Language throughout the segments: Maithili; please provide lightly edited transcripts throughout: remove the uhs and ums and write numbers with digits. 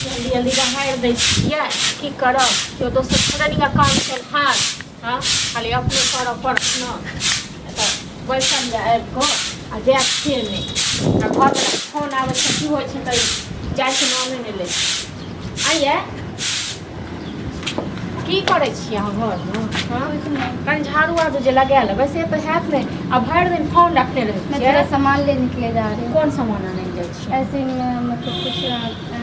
जल्दी जल्दी बहार दै छियै की करब केओ दोसर थोड़े निका काम चल हाथ हाँ खाली अपने करऽ पड़त ने तऽ बैसल जाए आबि कऽ आ जाए छियै नहि आ घरवला फोन आबै छै की होइ छै तऽ जाइके नामे नहि लै छै आइए की करै छियै अहाँ घरमे हाँ कनि झाड़ू वाड़ू जे लगा लेबै से तऽ हैत नहि आ भरि दिन फोन रखने रहै मैं छियै तेरा सामान लेने के लिए जा रही हूँ। कोन सामान आनै जाइ छियै ऐसे ही मतलब कुछ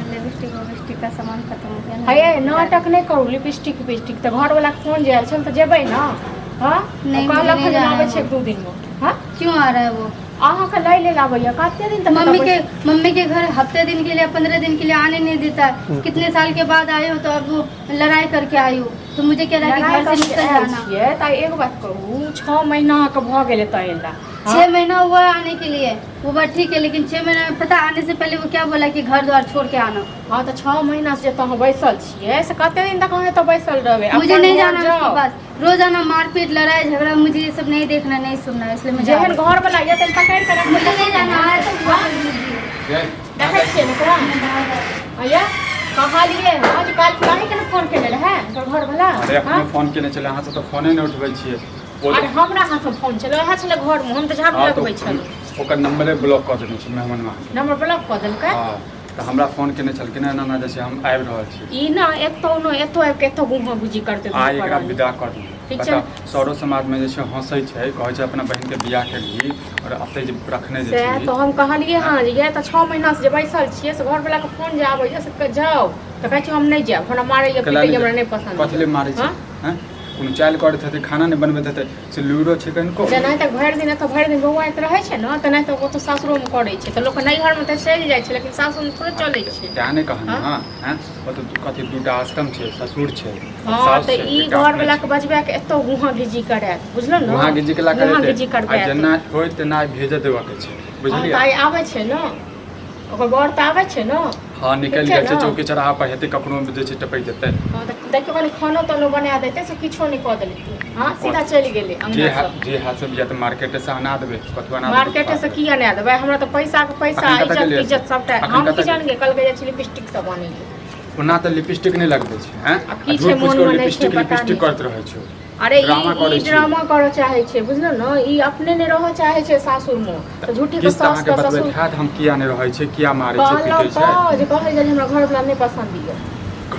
लिपस्टिक का सामान खत्म हो गया ना। हे नाटक नहीं करू लिपस्टिक विपस्टिक तो घर वाला फोन जे आयल छल तो जेबै ना हाँ नहीं, कहलक मुझे नहीं हन जाना आबै है छै वो। 2 दिन में हाँ क्यों आ रहा है वो? अहाँके लै लेल आबैया कते दिन तक मम्मी के घर हफ्ते दिन के लिए 15 दिन के लिए आने नहीं देता है। कितने साल के बाद आए हो तो अब वो लड़ाई करके आई हो तो मुझे कह रहा है कि घर से निकल जाना। छियै तऽ एक बात कहू 6 महीना के भऽ गेलै तऽ एला 6 महीना हुआ आने के लिए वो बात ठीक है लेकिन 6 महीना में पता आने से पहले वो क्या बोला कि घर द्वार छोड़ के आना। हाँ तो 6 महीना से तो हम बैसल छियै से कते दिन तक अहाँ तो बैसल रहबै मुझे नहीं जाना उसके पास। रोजाना मारपीट लड़ाई झगड़ा मुझे ये सब नहीं देखना नहीं सुनना इसलिए मुझे जेहन घर वाला ये तो पकड़ कर रख मुझे नहीं जाना है तो देखै छियै ने ओकरा आया कहलिए आज काल काहे के फोन केले रहे घर वाला अरे अपने फोन केने चले अहाँ से तो फोने नहीं उठबै छियै अरे हमरा हाथ में फोन चलो वएह छले घर में हम तो झाड़ू लगबै छलौ ओकर नंबरे ब्लॉक कर देने छै मेहमानवा नंबर ब्लॉक कर देलकै हां तो हमरा फोन केने छलखिन ना ना जैसे हम आबि रहल छी ई ना एतो आबि के एतो गुहा गुजी करते आ एकरा विदा कर दी ठीक बता छै। सौरो समाज में जे छै हंसै छै कहै छै अपना बहन के बियाह केलिए और अपने जे रखने जे से छै तो हम कहलिए हां ये तो 6 महीना से जे बैसल छियै से घर वाला के फोन जे आबै छै से जाओ तो कहै छै हम नहीं जाब हमरा मारै या पीटे हमरा नहीं पसंद कथि ले मारै छै हैं कोनो चाल करैत हेतै खाना नहीं बनबैत हेतै से लूरो छै कनको जेना तक भरि दिन तो भरि दिन बौआइत रहै छै ने तऽ नहीं तो वो तो सासुरो में करै छै तऽ लोक नैहर में तऽ चलि जाइ छै लेकिन सासुर में थोड़े चलै छै क्या नहीं कहन हां हैं ओ तो कथि दूटा आश्रम छै ससुर छै हाँ तो ई घर वाला के बजबा के एतो गुहा गिजी करे बुझलो न वहाँ गिजी के ला गुहा करे गिजी करबे आ जेना होय तेना भेज देबा के छै बुझलियै ताई आबै छै न ओकर बर तऽ आबै छै न हाँ निकल ठीक छै जाइ छै ने? चौकी चढ़ा पर हेतै कखनो जे छै टपै जेतै हाँ तऽ देखियो कनी खानो तानो बना देतै से किछो नहीं कऽ देलकै हाँ सीधा चलि गेलै अंगना से जे हाथ से बिया तऽ मार्केट से अना देबै कतवा अना मार्केट से की आने देबै हमरा तऽ पैसा के पैसा अखन कतऽ गेलियै? इज्जत सबटा अखन हम कतऽ की जान गे कल गए छी लिपस्टिक सब आने ओना तऽ लिपस्टिक नहीं लगबै छै हैं आ की छै मोन में नहीं छै पता लिपस्टिक नहीं करत रहै छै अरे ड्रामा करै ई छै। ड्रामा करऽ चाहे छै बुझलो न ई अपने ने रहऽ चाहे छै सासुर में तऽ झूठी के किस तरह सास के के बतबै ससुर हैत हम किया नहीं रहै छै किया मारै छै कहलौ पीटै छै तऽ जे कहै जे हमरा घर वाला नहीं पसंद ये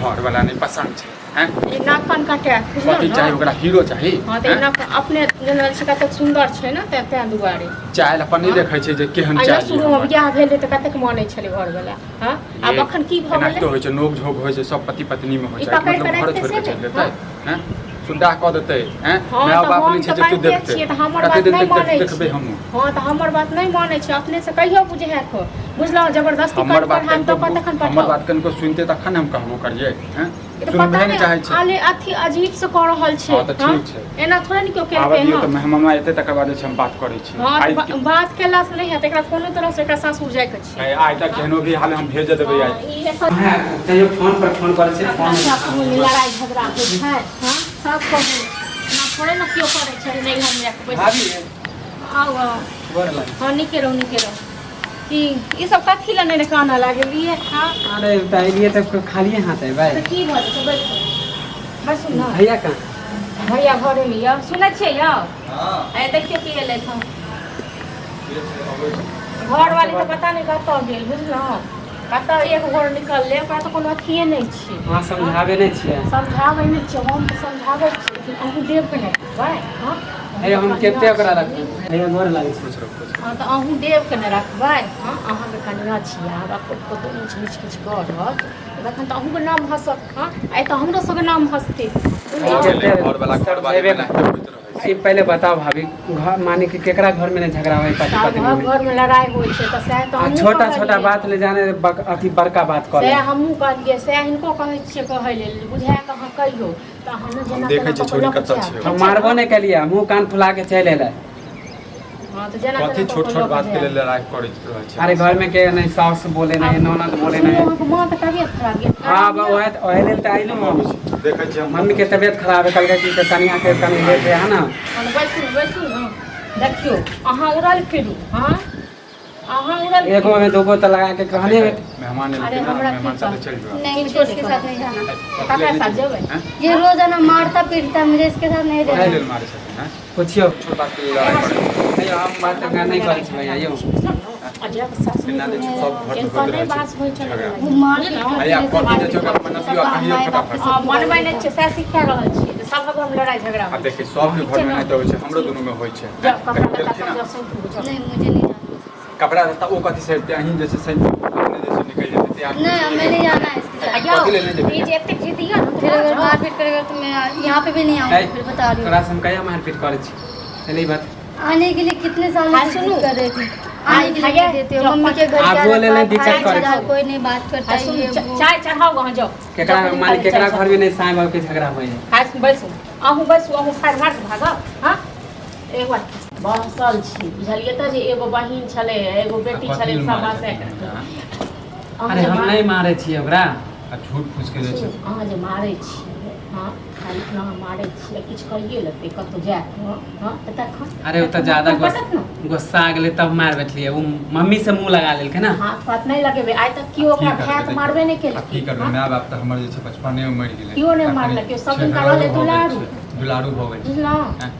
घर वाला नहीं पसंद छै हैं ई नाखन काटे बुझलो कथि न चाही ओकरा हीरो चाही हां तऽ ई नाखन अपने जनरल छै कतेक सुंदर छै न तै दुआरे चाल अपन नहीं देखै छै जे केहन आइया चाही शुरू में बियाह भेल तऽ कतेक मानै छलै घर वाला हां आब अखन की भऽ एना तो गेलै होइ छै नोक झोक होइ छै सब पति पत्नी में होइ ई छै पकड़ि मतलब कऽ घर रखतै छोड़ के से चलि ने? जेतै हैं सुद्धा कऽ देतै हैं हाँ, माय तऽ बाप हम नहीं छै तऽ जे तू बाते देखतै छियै तऽ हमर कते बात दिन नहीं तक मानै देखबै छै हम हाँ तऽ हमर बात नहीं मानै छै अपने से कहियो बुझे है को बुझलो जबरदस्ती हमर कर बात पर हाथ तो कतखन हमर पठाओ बात कनको सुनते तखन हम कहबो करियै हैं तो सुनबे पता नहीं चाहे नहीं छै आले अथी अजीब से कह रहल छै हाँ, तऽ ठीक छै। एना थोड़े नहीं क्यों आबऽ कहते दियौ तऽ हैं मेहमानवा एतै तकर बाद जे छै हम बात करै छी हाँ आइ तो बात केला से नहीं है एकरा कोनो तरह से एकरा सासुर जाय के छै आइ तक केहनो भी हाल हम भेज देबै हाँ, आइ ई एकर कहियो फोन पर फोन करै छै फोन अच्छा खून लड़ाई झगड़ा होइ छै हाँ सब कहू ना थोड़े ना क्यों करे छै नहीं हम जाके भाभी पैसा आओ आओ गोर लागि हाँ निके रहो ई सब कथी ला नहीं काना लागलिए हाँ अरे ताइलिए तो खाली हाथ है भाई तो की भऽ जेतै बस सुन ना भैया कहाँ भैया घरे में यौ सुनै छियै यौ हां ए देखियो की एलै हम घर वाली तो पता नहीं कतऽ गेल बुझलहुँ कतऽ एक घोर निकललै ओकरा तो कोनो अथिए नहीं छै वहाँ समझावे नहीं छियै समझाबै नहीं छियै हम तऽ समझाबै छियै लेकिन अहूँ देव के नहीं रखबै हाँ अरे हम केते ओकरा रखबै भैया गोर लागि छै हाँ तऽ अहूँ देव के नहीं रखबै हाँ अहाँके कनिया छियै हमरा कतौ ऊँच नीच किछु करत तखन तऽ अहूँके नाम हँसत हाँ आइ तऽ हमरो सबके नाम हँसतै घर वाला घर वाले में होइत रहै छै ई पहले बताओ भाभी घर माने कि केकरा घर में नहीं झगड़ा होई पति पत्नी में घर में लड़ाई होइ छै तऽ सएह तऽ आ हमहूँ छोटा कहलियै। छोटा बात ले जाने अथी बड़का बात कर सएह हमहूँ कहलियै सएह हिनको कहै छियै कहै लेल बुझा कऽ अहाँ कहियौ तऽ अहाँ जेना देखै छियै छोरी तेना कतऽ कऽ छै। लऽ हम मारबो नहीं केलिए मुंह कान फुला के चल एलै हाँ तऽ जेना कथी तेना छोट कऽ छोट लऽ बात के जायब। लिए लड़ाई करैत रहै छै अरे घर में के नहीं सास बोले नहीं ननद बोले नहीं अहाँके माँ के तबियत खराब यऽ हाँ ओहे लेल तऽ आइलू हम देखै छियै हम मम्मी के तबियत खराब है कल की कनिया के कनी लेट है ना बैसू बैसू ने देखियौ अहाँ उड़ल फिरू हाँ अहाँ उड़ल एगो में दूगो तो लगा के कहने में मेहमान ने अरे लेकिन हमरा मेहमान की साथ बात। चल जाओ नहीं मुझे इसके साथ नहीं जाना। काका साथ जाओगे ये रोजाना मारता पीटता, मुझे इसके साथ नहीं पढ़ाई रहना। लेल मारे छथिन हैं पूछियो छोट बात के लड़ाई करे नहीं हम बात का नहीं करै छी भैया यो अजब सास बिना दे छै सब घर जिन में होइत पर रहै बास होइ छै झगड़ा। वो मार भैया कथी जे छै ओकरा मनबियो कहियो फटाफट मनबै नहि छै सएह सिखा रहल छियै जे सब घर में लड़ाई झगड़ा अब देखिए सबके घर में नहीं तो होइ छै हमरो दुनू में होइ छै जब कपड़ा कहीं लत्ता गेलखिन सब ना, जब सैंत बुझल नहीं मुझे नहीं जाना। कपड़ा लत्ता ओ कथी से अहीं जे छै सही अपने जे छै निकल जेतै तैयार नहीं हमें नहीं जाना है इसके साथ। कथी लेने जेबै ई जे एतेक जिद्दी है ना फिर अगर मारपीट करेगा तो मैं यहाँ पे भी नहीं आऊँगी, फिर बता रही हूँ। तोरा से हम कहिया मारपीट करै छी चली बात आने के लिए कितने साल हाँ, से सुनो। कर रहे थे, आने के लिए भैया, देते हो। जब मम्मी के घर आप क्या बोले रहता नहीं, है, दिक्कत भाई करे। चढ़ा, कोई नहीं बात करता है, ये वो। चाय चढ़ाओ वहाँ जाओ केकरा मालिक केकरा घर में नहीं साईं बाबू के झगड़ा होई है खास बैसू अहूँ बैसू अहूँ फाड़ मार भागब हाँ एक बार बहसल छी बुझलियै तऽ जे एगो बहिन छलै एगो बेटी छलै सब बासे अरे हम नहीं मारे छी ओकरा झूठ फूस के जे छै अहाँ जे मारै छियै हाँ खाली अहाँ मारै छियै किछु कहिए लेतै कतहु जाए हाँ तखन अरे वो तो ज्यादा गुस्सा आ गेलै तब मार बैठलिए वो मम्मी से मुंह लगा लेलकै ना हाथ पात नहीं लगेबै आइ तक केओ ओकरा भात मारबे नहीं की करबै केलकै माय बाप तऽ हमर जे छै बचपने में मरि गेलै केओ नहि मारलकै, सब दिन कहल जे दुलारू। दुलारू भऽ गेल छै बुझलहुँ हैं?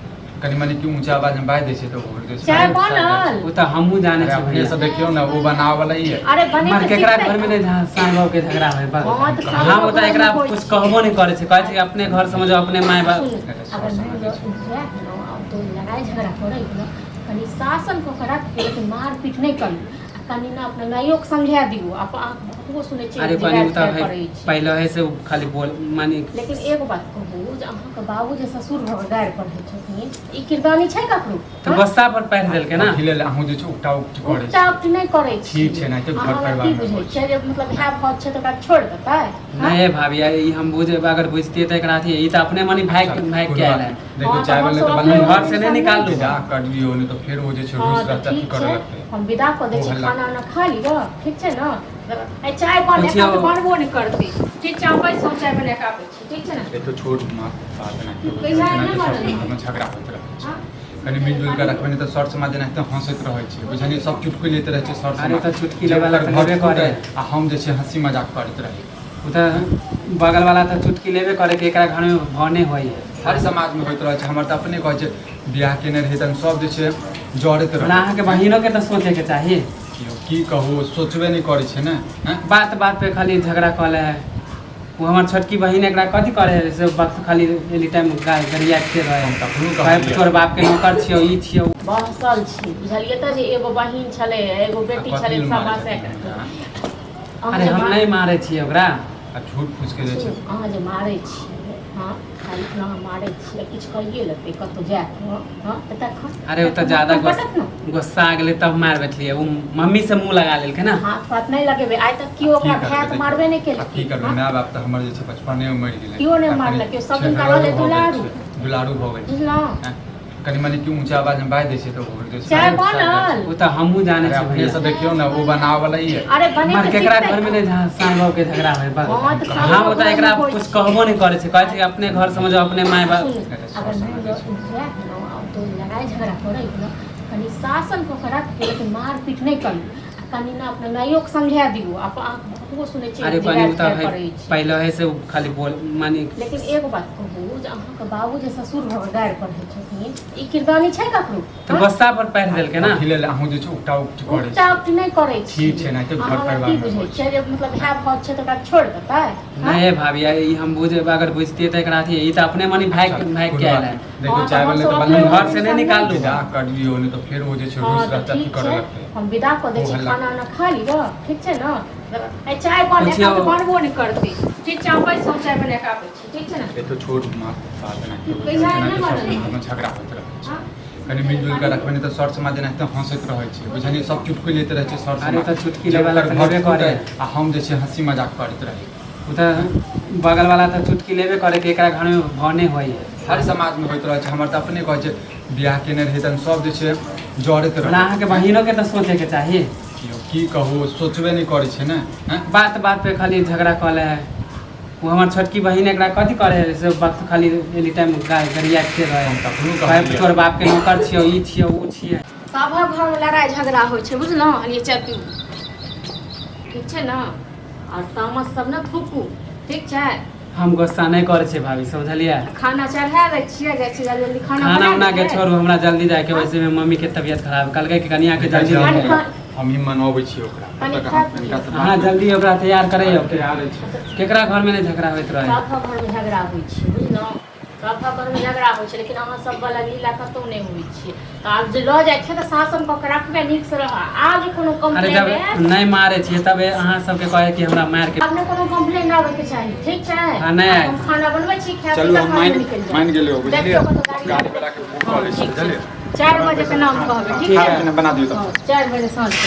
कनि मनि क्यों ऊंचा आवाज में बाजि दै छै तऽ भोर दै छै चाय बनल वो तो हमहू जाने अरे छी अपने भैया से देखियो ना वो बनावे वाला ही है अरे बने मार के केकरा सीखतै। घर में नहीं जहाँ साईं बाबू के झगड़ा होई बा हाँ, तो साईं हाँ बाबू बता एकरा घर में कुछ कहबो नहीं करे छै कहै छै कि अपने घर समझो अपने माय बाप सुन, अगर नहीं जाए ना अब तो लड़ाई झगड़ा करे ना कनी शासन को करा के लेकिन मार पीट नहीं करी कनी ना अपने नाइयो के समझा दियो आप बहुतो सुनै छियै अरे जे बनी गारि वो तो गारि है करै छै। पहले है से खाली बोल मानी लेकिन एगो बात कहू जे अहाँके बाबू जे ससुर घर गारि पढ़ै छथिन ई किरदानी छै ककरो तो गुस्सा पर पैर देलकै ना अथी लेल अहूँ जे छै उकटा उकटी करै उल्टा छै उल्टी नहीं करे छी ठीक छै, नहीं तो घर परिवार की में बुझै होइ छै जे मतलब है भौज छै तऽ ओकरा छोड़ देतै नहीं भाभी ई हम बुझे अगर बुझतिए तो एकरा अथी ई तो अपने मनी भाग भाग के आयल है देखो हाँ, चाय तो वाले हम तो सब बंद अपने घर से नहीं निकाल दू विदा कर दियो नहीं तो फिर वो जे छै हाँ रूस तो रहता ठीक करे छै लगतै हम विदा कऽ दै छी ओ हल्ला। खाना उना खा लिअ ठीक छै ने आई चाय बन पूछियौ। एका तऽ बनबो नहि करतै ठीक छै हम बैसो चाय बना कऽ आबै छी ठीक छै ने देखो छोट बात नहीं कैसा है ना बनल? सब झगड़ा होइत रहै छै हाँ? कनि मिलजुल के रखबै नहीं तो सर समाज जेना हंसैत रहै छै बुझलियै सब चुटकुले लैत रहै छै सर अरे समाज तो चुटकी वाला तो लेबे करे आ हम जे छै हंसी मजाक करैत रही वो तो बगल वाला तो चुटकी लेबे करे कि एकरा घर में भने होई है हर समाज में होइत रहै छै हमर तऽ अपने कहै छै बियाह केने रही तऽ सब जे छै जड़ैत हमरा रहै अहाँके बहिनों के तो सोचे के चाहिए की कहू सोचबे नहीं करै छै ने हैं? बात बात पे खाली झगड़ा कऽ ले है वो हमार छोटकी बहिन एकरा कथी करे है से वक्त खाली एनी टाइम गरिया के रहे हम तखनो भाई कहलियै तोर बाप के नौकर छियौ ई छियौ बहसल छी बुझलियै तऽ जे एगो बहिन छलै एगो बेटी कथी छलै लेल सब मारै बासे छथिन? हैं? अरे हम नहीं मारे छियै ओकरा आ झूठ फूस के जे छै अहाँ जे मारै छियै हाँ खाली अहाँ मारै छियै किछु कहिए लेतै कतहु जाए हाँ तखन अरे वो तो ज्यादा पटक ने गुस्सा आ गेलै तब मार बैठलिए वो मम्मी से मुंह लगा लेलकै ना हाथ पात नहीं लगेबै आइ तक केओ ओकरा की करबै भात देखियौ, मारबे नहीं आ की केलकै करबै हाँ? माय बाप तऽ हमर जे छै बचपने में मरि गेलै केओ नहि आ मारलकै, कनि सब दिन छेहरो कहल जे भऽ गेल दुलारू। छै, दुलारू भऽ गेल छै बुझलहुँ हैं? कनि मनि क्यों ऊंचा आवाज में बाजि दै छै तऽ भोर दै छै चाय बनल वो तो हमहू जाने अरे छी अपने भैया से देखियो ना वो बनावे वाला ही है अरे बने मार के केकरा सीखतै। घर में नहीं जहाँ साईं बाबू के झगड़ा होई बा हाँ, तो साईं हाँ बाबू बता घर एकरा में होइ कुछ छै। कहबो नहीं करे छै कहै छै कि अपने घर समझो अपने माय बाप सुन, अगर नहीं जाए ना अब तो लड़ाई झगड़ा करे ना कनी शासन को करा के लेकिन मार पीट नहीं करी कनी ना अपने नाइयो के समझा दियो आप बहुतो सुनै छियै अरे जे बनी गारि वो तो गारि है करै छै। पहले है से खाली बोल मानी लेकिन एगो बात कहू जे अहाँके बाबू जे ससुर घर गारि पढ़ै छथिन ई किरदानी छै ककरो तो हाँ? गुस्सा पर पैर देलकै ना अथी लेल अहूँ जे छै उकटा उकटी करै उल्टा छै उल्टी नहीं करे छी ठीक छै, नहीं तो घर अहाँ परिवार की में बुझै होइ छियै जे मतलब है भौज छै तऽ ओकरा छोड़ देतै हाँ? नहीं भाभी ई हम बुझे अगर बुझतिए तो एकरा अथी ई तो अपने मनी भाग भाग के आयल है देखो हाँ, चाय तो वाले हम तो सब बंद अपने घर से नहीं निकाल दू विदा कर दियो नहीं तो फिर वो जे छै हाँ रूस तो रहता ठीक करे छै लगतै हम विदा कऽ दै ओ छी हल्ला। खाना उना खा लिअ ठीक छै ने आई चाय बन पूछियौ। एका तऽ बनबो नहि करतै ठीक छै हम बैसो चाय बना कऽ आबै छी ठीक छै ने देखो छोट बात नहीं कैसा है ना सब बनल? घर में झगड़ा होइत रहै छै हाँ? कनि मिलजुल के रखबै नहीं तो सर समाज जेना हंसैत रहै छै बुझलियै सब चुटकुले लैत रहै छै सर अरे समाज तो चुटकी वाला तो लेबे करे आ हम जे छै हंसी मजाक करैत रही वो तो बगल वाला तो चुटकी लेबे करे कि एकरा घर में भने होई है हर समाज में होइत रहै छै हमर तऽ अपने कहै छै बियाह केने रही तऽ सब जे छै जड़ैत हमरा रहै अहाँके बहिनों के तो सोचे के चाहिए की कहू सोचबे नहीं करै छै ने हैं? बात बात पे खाली झगड़ा कऽ ले है वो हमार छोटकी बहिन एकरा कथी करे है से वक्त खाली एनी टाइम गरिया के रहे हम तखनो भाई कहलियै तोर बाप के नौकर छियौ ई छियौ ऊ छियै सभ घर में लड़ाई झगड़ा होइ छै बुझलहुँ अलिए चतू ठीक छै ने और तामस सब न थूकू ठीक छै हम गुस्सा नहीं करे छे भाभी समझलिए खाना चढ़ा दै छियै जाइ छी जल्दी जल्दी खाना खाना बना उना के देबै। छोड़ू हमरा जल्दी जाए के वैसे में मम्मी के तबीयत खराब कल के कनिया के जल्दी कनि जाए खा- हम ही मनबै छी ओकरा कनि तब तक खा- हम हिनका से हाँ बात जल्दी ओकरा तैयार करे तैयार छै केकरा घर में नहीं झगड़ा होइत रहे सभ घर में झगड़ा होइ छै बुझलहुँ सभ घर में झगड़ा होइ छै लेकिन अहाँ सब वाला लीला कतौ नहि होइ छै तऽ आब जे लऽ जाइ छै तऽ शासन कऽ के रखबै नीक से रह आज कोनो अरे जब कंप्लेन नहीं मारे छिए तब अहाँ सबके कहे कि हमरा मार के अपने कोनो कंप्लेन आबै के चाही ठीक छै हाँ, नहि आएत। हम खाना बनबै छी खाय चलू हम निकलि जायब। मान गेलियो बुझलिए देखियौ कतौ गाड़ी गाड़ी वाला के बुक कऽ लै छी ठीक छै। बुझलिए 4 बजे के नाम कहबै ठीक खाना है पीना बना दियौ तऽ 4 बजे साँझ के